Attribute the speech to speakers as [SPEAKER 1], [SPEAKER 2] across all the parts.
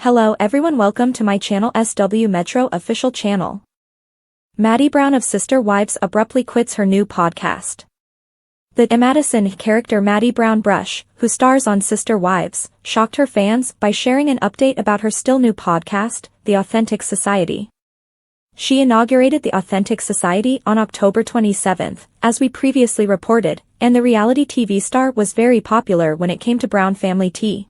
[SPEAKER 1] Hello everyone, welcome to my channel SW Metro official channel. Maddie Brown of Sister Wives abruptly quits her new podcast. The Madison character Maddie Brown Brush, who stars on Sister Wives, shocked her fans by sharing an update about her still new podcast, The Authentic Society. She inaugurated The Authentic Society on October 27th, as we previously reported, and the reality TV star was very popular when it came to Brown family tea.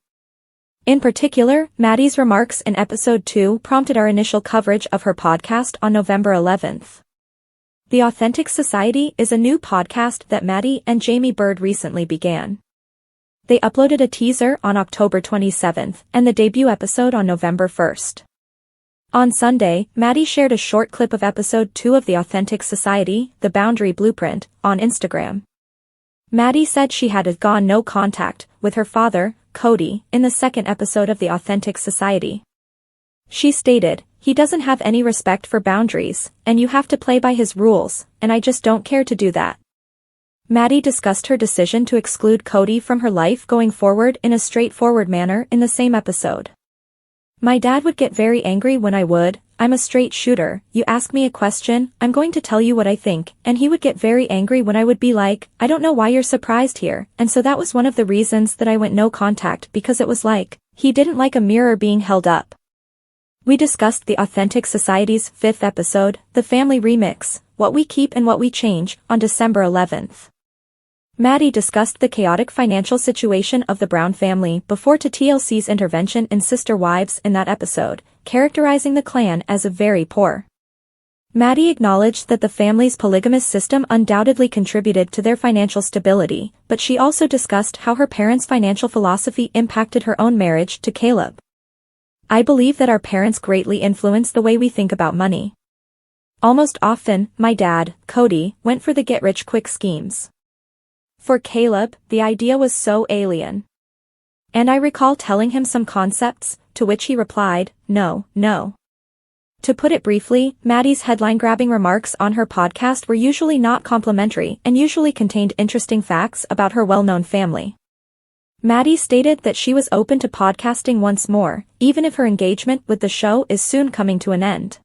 [SPEAKER 1] In particular, Maddie's remarks in episode 2 prompted our initial coverage of her podcast on November 11th. The Authentic Society is a new podcast that Maddie and Jamie Bird recently began. They uploaded a teaser on October 27th and the debut episode on November 1st. On Sunday, Maddie shared a short clip of episode 2 of The Authentic Society, The Boundary Blueprint, on Instagram. Maddie said she had gone no contact with her father, Kody, in the second episode of The Authentic Society. She stated, "He doesn't have any respect for boundaries, and you have to play by his rules, and I just don't care to do that." Maddie discussed her decision to exclude Kody from her life going forward in a straightforward manner in the same episode. "My dad would get very angry when I would. I'm a straight shooter. You ask me a question, I'm going to tell you what I think, and he would get very angry when I would be like, I don't know why you're surprised here, and so that was one of the reasons that I went no contact because it was like, he didn't like a mirror being held up." We discussed The Authentic Society's 5th episode, The Family Remix, What We Keep and What We Change, on December 11th. Maddie discussed the chaotic financial situation of the Brown family before TLC's intervention in Sister Wives in that episode, characterizing the clan as very poor. Maddie acknowledged that the family's polygamous system undoubtedly contributed to their financial stability, but she also discussed how her parents' financial philosophy impacted her own marriage to Caleb. "I believe that our parents greatly influence the way we think about money. Almost often, my dad, Kody, went for the get-rich-quick schemes. For Caleb, the idea was so alien. And I recall telling him some concepts, to which he replied, no, no." To put it briefly, Maddie's headline-grabbing remarks on her podcast were usually not complimentary and usually contained interesting facts about her well-known family. Maddie stated that she was open to podcasting once more, even if her engagement with the show is soon coming to an end.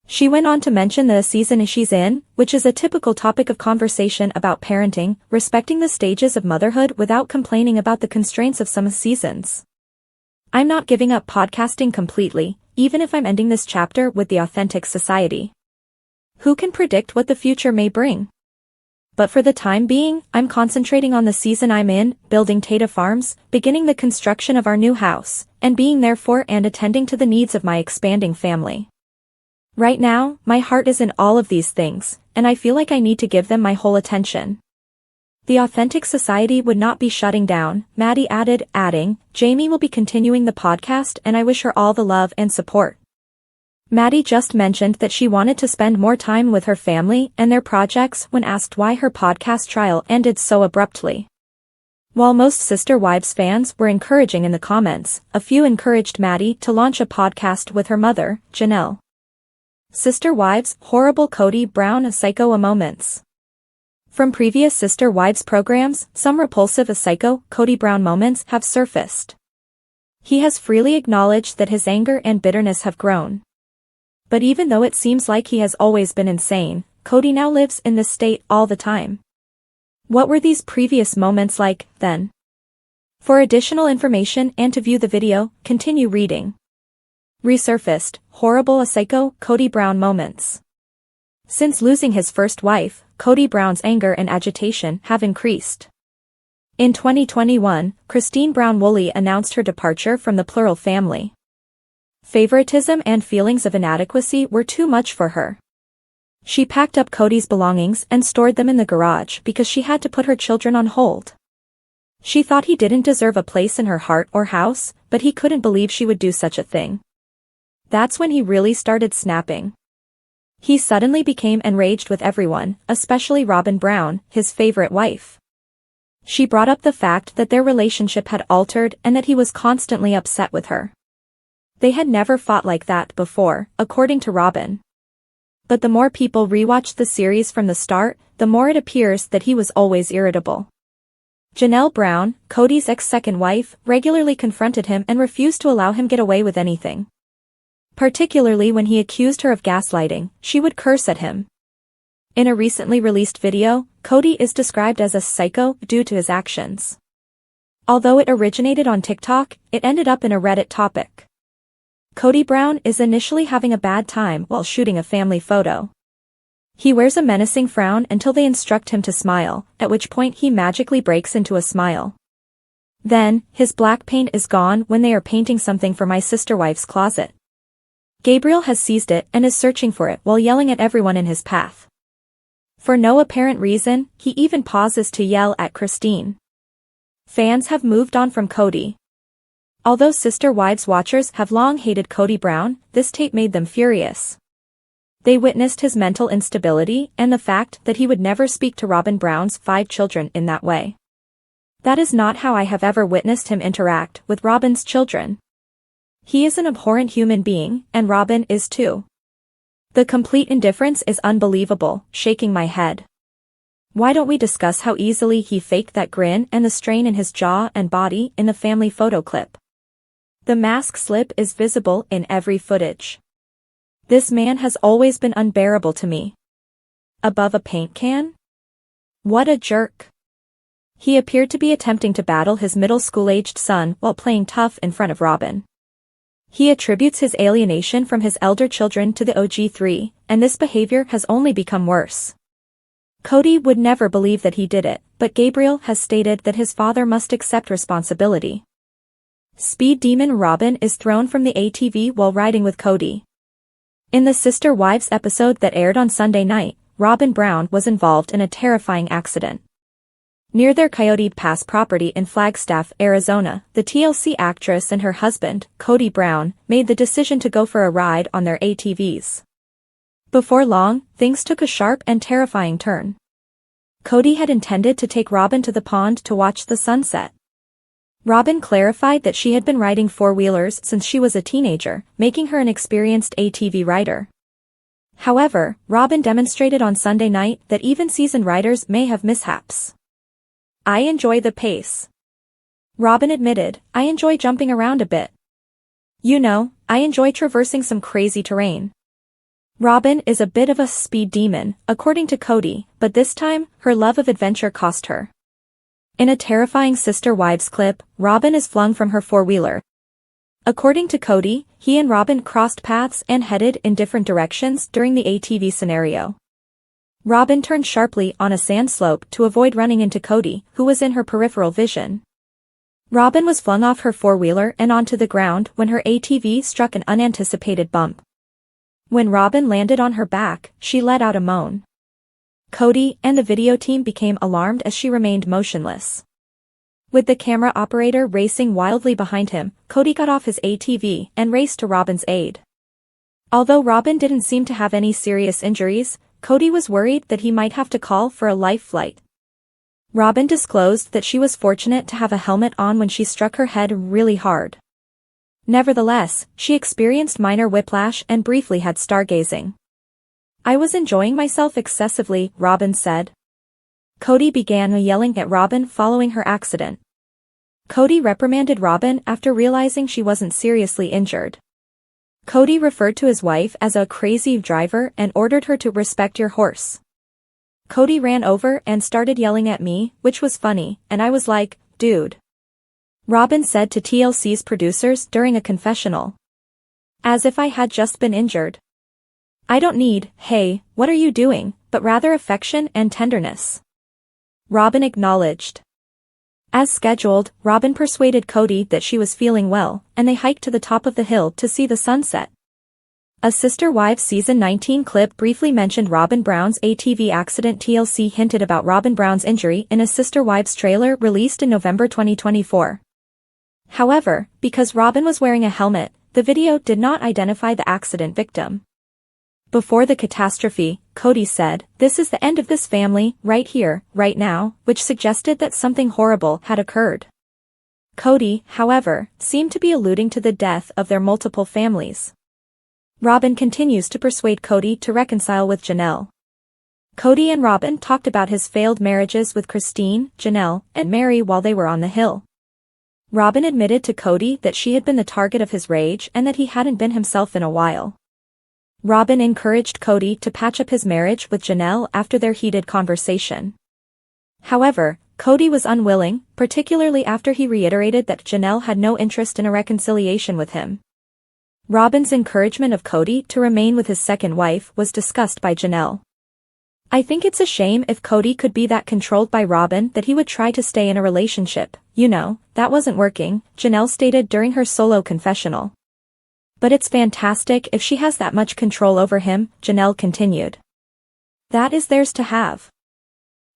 [SPEAKER 1] She went on to mention the season she's in, which is a typical topic of conversation about parenting, respecting the stages of motherhood without complaining about the constraints of some seasons. "I'm not giving up podcasting completely, even if I'm ending this chapter with The Authentic Society. Who can predict what the future may bring? But for the time being, I'm concentrating on the season I'm in, building Tata Farms, beginning the construction of our new house, and being there for and attending to the needs of my expanding family. Right now, my heart is in all of these things, and I feel like I need to give them my whole attention." The Authentic Society would not be shutting down, Maddie adding, "Jamie will be continuing the podcast and I wish her all the love and support." Maddie just mentioned that she wanted to spend more time with her family and their projects when asked why her podcast trial ended so abruptly. While most Sister Wives fans were encouraging in the comments, a few encouraged Maddie to launch a podcast with her mother, Janelle. Sister Wives, Horrible Kody Brown Psycho Moments. From previous Sister Wives programs, some repulsive psycho Kody Brown moments have surfaced. He has freely acknowledged that his anger and bitterness have grown. But even though it seems like he has always been insane, Kody now lives in this state all the time. What were these previous moments like, then? For additional information and to view the video, continue reading. Resurfaced, Horrible Psycho Kody Brown Moments. Since losing his first wife, Kody Brown's anger and agitation have increased. In 2021, Christine Brown Woolley announced her departure from the plural family. Favoritism and feelings of inadequacy were too much for her. She packed up Kody's belongings and stored them in the garage because she had to put her children on hold. She thought he didn't deserve a place in her heart or house, but he couldn't believe she would do such a thing. That's when he really started snapping. He suddenly became enraged with everyone, especially Robin Brown, his favorite wife. She brought up the fact that their relationship had altered and that he was constantly upset with her. They had never fought like that before, according to Robin. But the more people rewatched the series from the start, the more it appears that he was always irritable. Janelle Brown, Kody's ex-second wife, regularly confronted him and refused to allow him get away with anything. Particularly when he accused her of gaslighting, she would curse at him. In a recently released video, Kody is described as a psycho due to his actions. Although it originated on TikTok, it ended up in a Reddit topic. Kody Brown is initially having a bad time while shooting a family photo. He wears a menacing frown until they instruct him to smile, at which point he magically breaks into a smile. Then, his black paint is gone when they are painting something for my sister wife's closet. Gabriel has seized it and is searching for it while yelling at everyone in his path. For no apparent reason, he even pauses to yell at Christine. Fans have moved on from Kody. Although Sister Wives watchers have long hated Kody Brown, this tape made them furious. They witnessed his mental instability and the fact that he would never speak to Robyn Brown's 5 children in that way. That is not how I have ever witnessed him interact with Robyn's children. He is an abhorrent human being, and Robyn is too. The complete indifference is unbelievable, shaking my head. Why don't we discuss how easily he faked that grin and the strain in his jaw and body in the family photo clip? The mask slip is visible in every footage. This man has always been unbearable to me. Above a paint can? What a jerk. He appeared to be attempting to battle his middle school-aged son while playing tough in front of Robyn. He attributes his alienation from his elder children to the OG3, and this behavior has only become worse. Kody would never believe that he did it, but Gabriel has stated that his father must accept responsibility. Speed demon Robyn is thrown from the ATV while riding with Kody. In the Sister Wives episode that aired on Sunday night, Robyn Brown was involved in a terrifying accident. Near their Coyote Pass property in Flagstaff, Arizona, the TLC actress and her husband, Kody Brown, made the decision to go for a ride on their ATVs. Before long, things took a sharp and terrifying turn. Kody had intended to take Robyn to the pond to watch the sunset. Robyn clarified that she had been riding four-wheelers since she was a teenager, making her an experienced ATV rider. However, Robyn demonstrated on Sunday night that even seasoned riders may have mishaps. "I enjoy the pace." Robyn admitted, "I enjoy jumping around a bit. You know, I enjoy traversing some crazy terrain." Robyn is a bit of a speed demon, according to Kody, but this time, her love of adventure cost her. In a terrifying Sister Wives clip, Robyn is flung from her four-wheeler. According to Kody, he and Robyn crossed paths and headed in different directions during the ATV scenario. Robyn turned sharply on a sand slope to avoid running into Kody, who was in her peripheral vision. Robyn was flung off her four-wheeler and onto the ground when her ATV struck an unanticipated bump. When Robyn landed on her back, she let out a moan. Kody and the video team became alarmed as she remained motionless. With the camera operator racing wildly behind him, Kody got off his ATV and raced to Robyn's aid. Although Robyn didn't seem to have any serious injuries, Kody was worried that he might have to call for a life flight. Robyn disclosed that she was fortunate to have a helmet on when she struck her head really hard. Nevertheless, she experienced minor whiplash and briefly had stargazing. "I was enjoying myself excessively," Robyn said. Kody began yelling at Robyn following her accident. Kody reprimanded Robyn after realizing she wasn't seriously injured. Kody referred to his wife as a crazy driver and ordered her to respect your horse. Kody ran over and started yelling at me, which was funny, and I was like, "Dude." Robyn said to TLC's producers during a confessional. "As if I had just been injured. I don't need, 'Hey, what are you doing,' but rather affection and tenderness." Robyn acknowledged. As scheduled, Robyn persuaded Kody that she was feeling well, and they hiked to the top of the hill to see the sunset. A Sister Wives Season 19 clip briefly mentioned Robyn Brown's ATV accident. TLC hinted about Robyn Brown's injury in a Sister Wives trailer released in November 2024. However, because Robyn was wearing a helmet, the video did not identify the accident victim. Before the catastrophe, Kody said, "This is the end of this family, right here, right now," which suggested that something horrible had occurred. Kody, however, seemed to be alluding to the death of their multiple families. Robyn continues to persuade Kody to reconcile with Janelle. Kody and Robin talked about his failed marriages with Christine, Janelle, and Mary while they were on the hill. Robin admitted to Kody that she had been the target of his rage and that he hadn't been himself in a while. Robin encouraged Kody to patch up his marriage with Janelle after their heated conversation. However, Kody was unwilling, particularly after he reiterated that Janelle had no interest in a reconciliation with him. Robin's encouragement of Kody to remain with his second wife was discussed by Janelle. "I think it's a shame if Kody could be that controlled by Robin that he would try to stay in a relationship, that wasn't working," Janelle stated during her solo confessional. "But it's fantastic if she has that much control over him," Janelle continued. "That is theirs to have."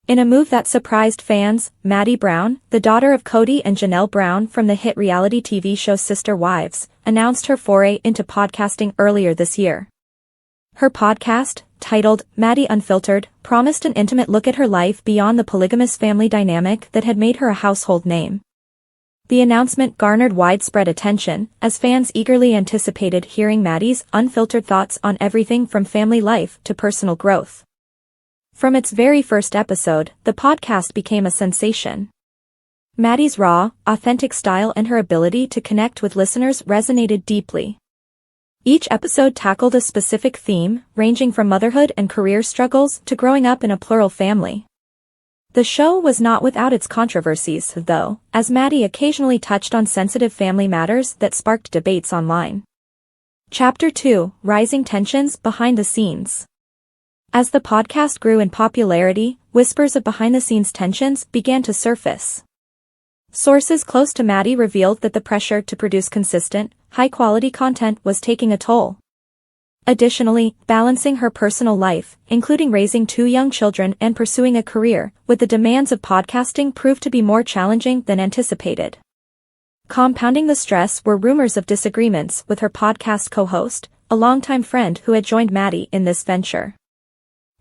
[SPEAKER 1] In a move that surprised fans, Maddie Brown, the daughter of Kody and Janelle Brown from the hit reality TV show Sister Wives, announced her foray into podcasting earlier this year. Her podcast, titled Maddie Unfiltered, promised an intimate look at her life beyond the polygamous family dynamic that had made her a household name. The announcement garnered widespread attention, as fans eagerly anticipated hearing Maddie's unfiltered thoughts on everything from family life to personal growth. From its very first episode, the podcast became a sensation. Maddie's raw, authentic style and her ability to connect with listeners resonated deeply. Each episode tackled a specific theme, ranging from motherhood and career struggles to growing up in a plural family. The show was not without its controversies, though, as Maddie occasionally touched on sensitive family matters that sparked debates online. Chapter 2: Rising Tensions Behind the Scenes. As the podcast grew in popularity, whispers of behind-the-scenes tensions began to surface. Sources close to Maddie revealed that the pressure to produce consistent, high-quality content was taking a toll. Additionally, balancing her personal life, including raising 2 young children and pursuing a career, with the demands of podcasting proved to be more challenging than anticipated. Compounding the stress were rumors of disagreements with her podcast co-host, a longtime friend who had joined Maddie in this venture.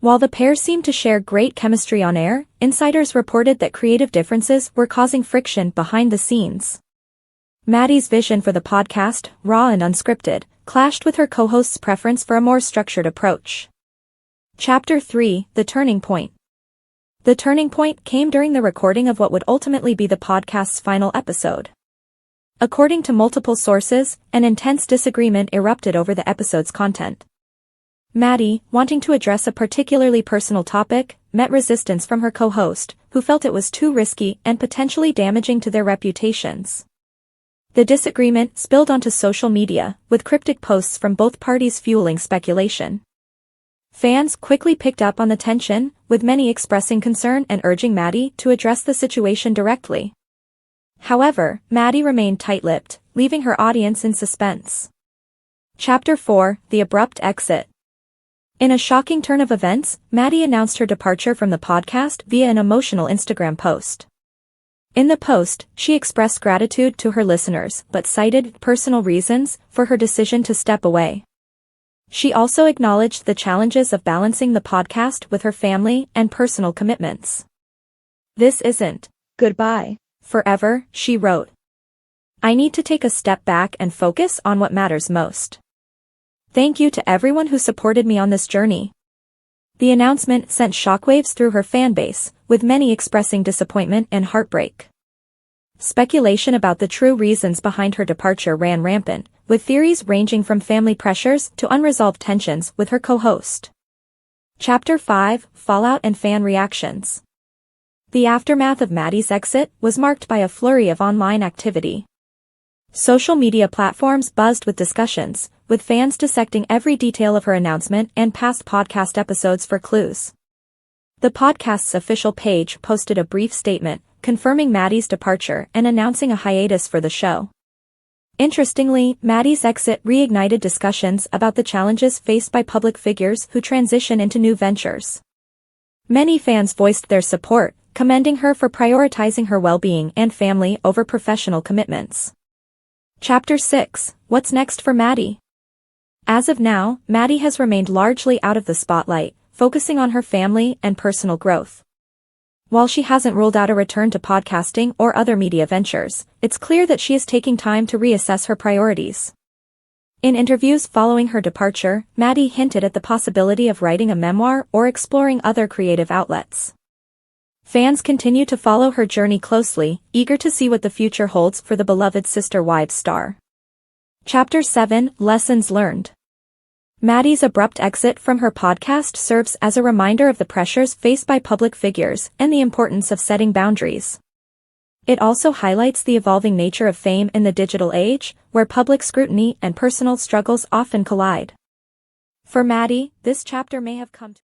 [SPEAKER 1] While the pair seemed to share great chemistry on air, insiders reported that creative differences were causing friction behind the scenes. Maddie's vision for the podcast, raw and unscripted, clashed with her co-host's preference for a more structured approach. Chapter 3: The Turning Point. The turning point came during the recording of what would ultimately be the podcast's final episode. According to multiple sources, an intense disagreement erupted over the episode's content. Maddie, wanting to address a particularly personal topic, met resistance from her co-host, who felt it was too risky and potentially damaging to their reputations. The disagreement spilled onto social media, with cryptic posts from both parties fueling speculation. Fans quickly picked up on the tension, with many expressing concern and urging Maddie to address the situation directly. However, Maddie remained tight-lipped, leaving her audience in suspense. Chapter 4: The Abrupt Exit. In a shocking turn of events, Maddie announced her departure from the podcast via an emotional Instagram post. In the post, she expressed gratitude to her listeners but cited personal reasons for her decision to step away. She also acknowledged the challenges of balancing the podcast with her family and personal commitments. "This isn't goodbye forever," she wrote. "I need to take a step back and focus on what matters most. Thank you to everyone who supported me on this journey." The announcement sent shockwaves through her fanbase, with many expressing disappointment and heartbreak. Speculation about the true reasons behind her departure ran rampant, with theories ranging from family pressures to unresolved tensions with her co-host. Chapter 5: Fallout and Fan Reactions. The aftermath of Maddie's exit was marked by a flurry of online activity. Social media platforms buzzed with discussions, with fans dissecting every detail of her announcement and past podcast episodes for clues. The podcast's official page posted a brief statement, confirming Maddie's departure and announcing a hiatus for the show. Interestingly, Maddie's exit reignited discussions about the challenges faced by public figures who transition into new ventures. Many fans voiced their support, commending her for prioritizing her well-being and family over professional commitments. Chapter 6: What's next for Maddie? As of now, Maddie has remained largely out of the spotlight, focusing on her family and personal growth. While she hasn't ruled out a return to podcasting or other media ventures, it's clear that she is taking time to reassess her priorities. In interviews following her departure, Maddie hinted at the possibility of writing a memoir or exploring other creative outlets. Fans continue to follow her journey closely, eager to see what the future holds for the beloved Sister Wives star. Chapter 7: Lessons Learned. Maddie's abrupt exit from her podcast serves as a reminder of the pressures faced by public figures and the importance of setting boundaries. It also highlights the evolving nature of fame in the digital age, where public scrutiny and personal struggles often collide. For Maddie, this chapter may have come to